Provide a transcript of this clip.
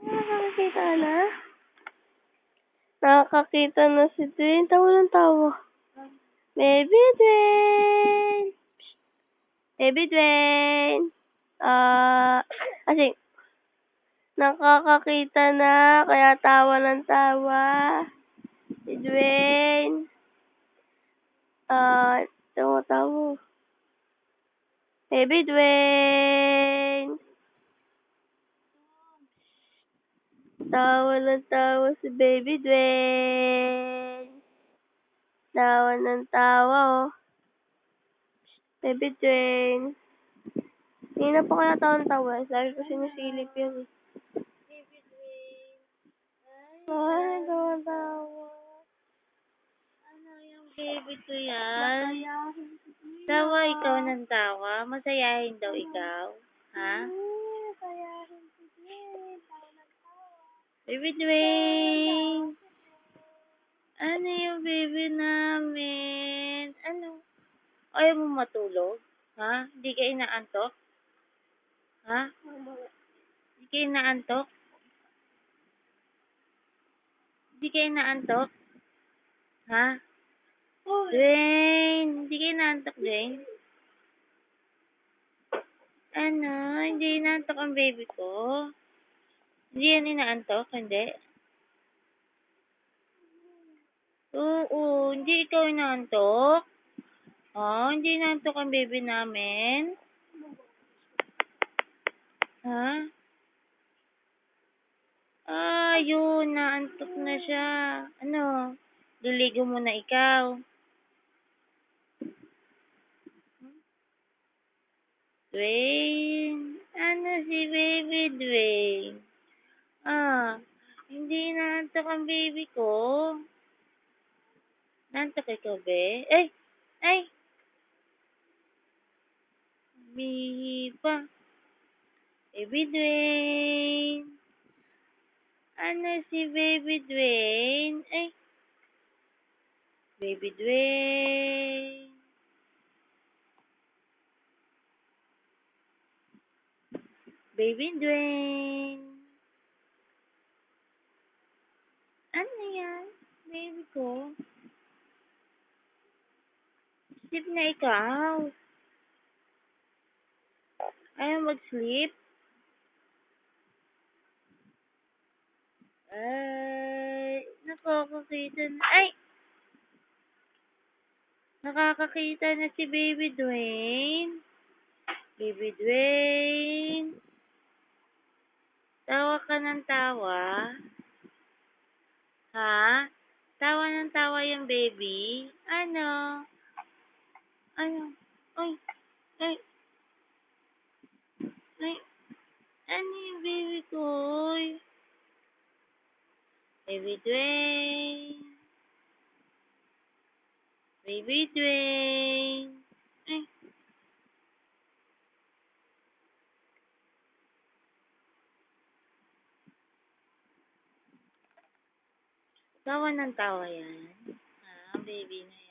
Nakakakita na? Nakakakita na si Dwayne. Tawa ng tawa. Baby Dwayne! Baby Dwayne! Kasi, nakakakita na, kaya tawa ng tawa. Si Dwayne. Tawa. Baby Dwayne! Tawa ng tawa si Baby Dwayne. Tawa ng tawa, oh. Baby Dwayne. Hindi na po kaya tawa ng tawa. Lagi ko sinisilip yun. Baby Dwayne. Ay, tawa ng tawa. Ano yung baby ko yan? Masayahin si Kuya. Tawa ikaw ng tawa? Masayahin daw ikaw? Ha? Masayahin si Dwayne. Tawa ng tawa. Baby Dwayne. Ano yung baby namin? Ano? Ayaw mo matulog? Ha? Hindi ka inaantok? Ha? Hindi ka inaantok? Hindi ka inaantok? Ha? Dwayne, hindi ka inaantok, Dwayne? Ano? Hindi inaantok ang baby ko? Hindi yan inaantok? Hindi? Oo, hindi ikaw inaantok? Hindi inaantok ang baby namin? Ha? Yun, naantok na siya. Ano? Liligo mo na ikaw. Dwayne, ano si baby Dwayne? Hindi naantok ang baby ko. Naantok ikaw, be? Ay! Bihi pa. Baby Dwayne. Ano si baby Dwayne? Baby Dwayne. Baby Dwayne. Ano yan? Baby ko. Sleep na ikaw. Ayaw mag-sleep? Nakakakita na. Nakakakita na si Baby Dwayne. Baby Dwayne. Tawa ka ng tawa. Ha? Tawa ng tawa yung baby. Ano? Ay. Ano yung baby ko? Baby Dwayne. Baby Dwayne. Tawa ng tawa yan. Baby na yan.